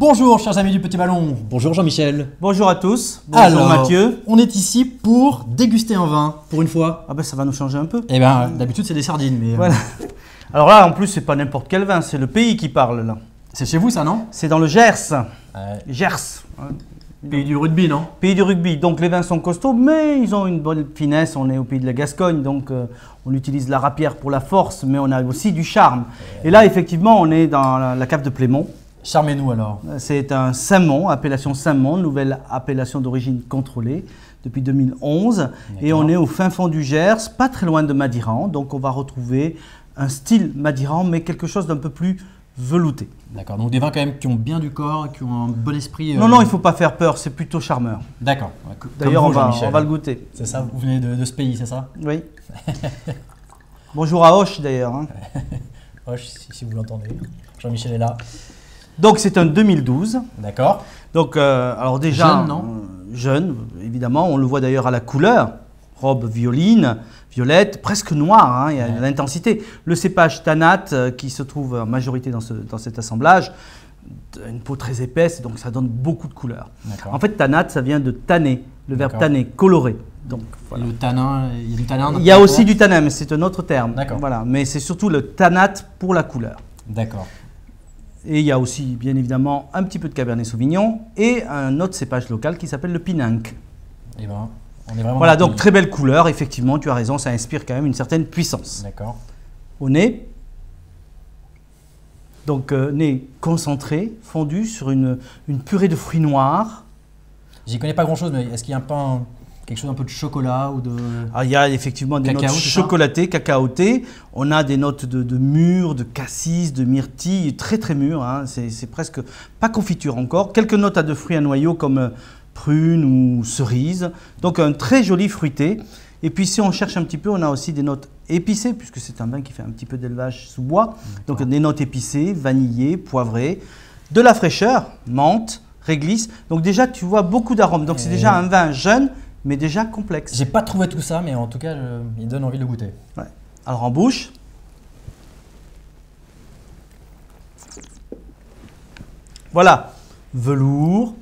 Bonjour chers amis du Petit Ballon, bonjour Jean-Michel. Bonjour à tous, bonjour Alors, Mathieu. On est ici pour déguster un vin, pour une fois. Ah ben ça va nous changer un peu. Eh bien d'habitude c'est des sardines, mais Voilà. Alors là en plus c'est pas n'importe quel vin, c'est le pays qui parle là. c'est chez vous ça, non? C'est dans le Gers. Gers. Pays du rugby, non? Pays du rugby, donc les vins sont costauds, mais ils ont une bonne finesse. On est au pays de la Gascogne, donc on utilise la rapière pour la force, mais on a aussi du charme. Et là effectivement on est dans la cave de Plémont. Charmez-nous alors. C'est un Saint-Mont, appellation Saint-Mont, nouvelle appellation d'origine contrôlée depuis 2011. Et on est au fin fond du Gers, pas très loin de Madiran. Donc on va retrouver un style Madiran, mais quelque chose d'un peu plus velouté. D'accord, donc des vins quand même qui ont bien du corps, qui ont un bon esprit. Non, il ne faut pas faire peur, c'est plutôt charmeur. D'accord. D'ailleurs, Comme vous, on Jean-Michel. va le goûter. C'est ça, vous venez de ce pays, c'est ça? Oui. Bonjour à Hoche d'ailleurs. Hein. Oh, si vous l'entendez. Jean-Michel est là. Donc c'est un 2012. D'accord. Donc alors déjà Jeune, non jeune, évidemment, on le voit d'ailleurs à la couleur, robe violine, violette, presque noire, hein, il y a de l'intensité. Le cépage Tanat qui se trouve en majorité dans cet assemblage, une peau très épaisse, donc ça donne beaucoup de couleurs. En fait, Tanat, ça vient de tanner, le verbe tanner, colorer. Donc, voilà. Le tanin, il y a du tanin. Il y a aussi du tanin, mais c'est un autre terme. D'accord. Voilà, mais c'est surtout le Tanat pour la couleur. D'accord. Et il y a aussi, bien évidemment, un petit peu de Cabernet Sauvignon et un autre cépage local qui s'appelle le Pinanque. Et ben, on est vraiment. Voilà, donc très belle couleur, effectivement, tu as raison, ça inspire quand même une certaine puissance. D'accord. Au nez, donc nez concentré, fondu sur une purée de fruits noirs. J'y connais pas grand-chose, mais est-ce qu'il y a quelque chose un peu de chocolat ou de… Ah, il y a effectivement des Cacao, notes c'est ça chocolatées, cacaotées. On a des notes de mûre, de cassis, de myrtille, très très mûr. Hein. C'est presque pas confiture encore. Quelques notes à de fruits à noyaux comme prunes ou cerises. Donc un très joli fruité. Et puis si on cherche un petit peu, on a aussi des notes épicées, puisque c'est un vin qui fait un petit peu d'élevage sous bois. Donc des notes épicées, vanillées, poivrées, de la fraîcheur, menthe, réglisse. Donc déjà tu vois beaucoup d'arômes. Donc c'est déjà un vin jeune, mais déjà complexe. J'ai pas trouvé tout ça, mais en tout cas, il donne envie de le goûter. Ouais. Alors en bouche. Voilà, velours,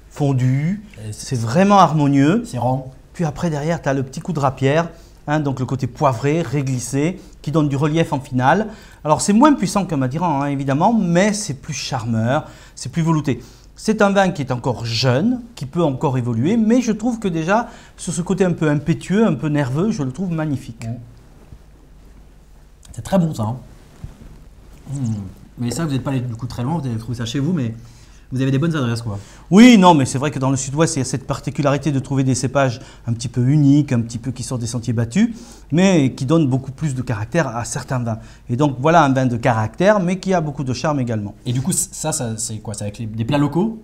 fondu, c'est vraiment harmonieux. C'est rond. Puis après, derrière, tu as le petit coup de rapière, hein, donc le côté poivré, réglissé, qui donne du relief en finale. Alors c'est moins puissant qu'un Madiran, hein, évidemment, mais c'est plus charmeur, c'est plus velouté. C'est un vin qui est encore jeune, qui peut encore évoluer, mais je trouve que déjà, sur ce côté un peu impétueux, un peu nerveux, je le trouve magnifique. C'est très bon ça. Hein. Mais ça, vous n'êtes pas allé du coup très loin, vous avez trouvé ça chez vous, mais vous avez des bonnes adresses quoi. Oui, non, mais c'est vrai que dans le sud-ouest, il y a cette particularité de trouver des cépages un petit peu uniques, un petit peu qui sortent des sentiers battus, mais qui donnent beaucoup plus de caractère à certains vins. Et donc voilà un vin de caractère, mais qui a beaucoup de charme également. Et du coup, ça c'est quoi? C'est avec des plats locaux?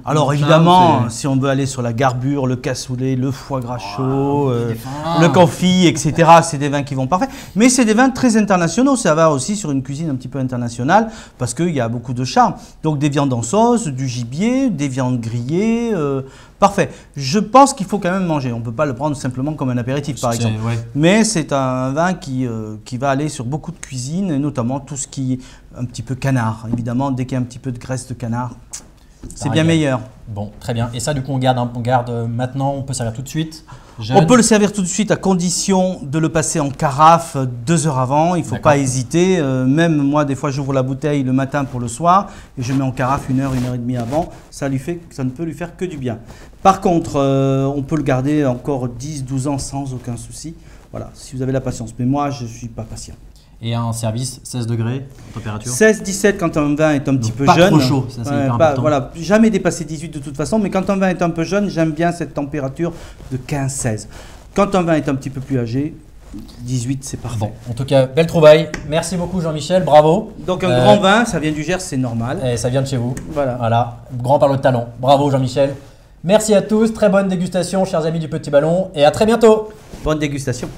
Alors évidemment, si on veut aller sur la garbure, le cassoulet, le foie gras chaud, le confit, etc., c'est des vins qui vont parfait. Mais c'est des vins très internationaux, ça va aussi sur une cuisine un petit peu internationale, parce qu'il y a beaucoup de charme. Donc des viandes en sauce, du gibier, des viandes grillées, parfait. Je pense qu'il faut quand même manger, on ne peut pas le prendre simplement comme un apéritif par exemple. Ouais. Mais c'est un vin qui va aller sur beaucoup de cuisine, et notamment tout ce qui est un petit peu canard. Évidemment, dès qu'il y a un petit peu de graisse de canard, c'est bien meilleur. Bon, très bien. Et ça, du coup, on garde maintenant, on peut servir tout de suite. On peut le servir tout de suite à condition de le passer en carafe 2 heures avant. Il ne faut pas hésiter. Même moi, des fois, j'ouvre la bouteille le matin pour le soir et je mets en carafe 1 heure, 1 heure et demie avant. Ça ne peut lui faire que du bien. Par contre, on peut le garder encore 10, 12 ans sans aucun souci. Voilà, si vous avez la patience. Mais moi, je ne suis pas patient. Et un service 16 degrés, température 16-17 quand un vin est un petit peu pas jeune. Pas trop chaud, ça c'est hyper important. Voilà, jamais dépasser 18 de toute façon, mais quand un vin est un peu jeune, j'aime bien cette température de 15-16. Quand un vin est un petit peu plus âgé, 18 c'est parfait. Bon, en tout cas, belle trouvaille. Merci beaucoup Jean-Michel, bravo. Donc un grand vin, ça vient du Gers, c'est normal. Et ça vient de chez vous. Voilà. Grand parlot de talent. Bravo Jean-Michel. Merci à tous, très bonne dégustation chers amis du Petit Ballon et à très bientôt. Bonne dégustation.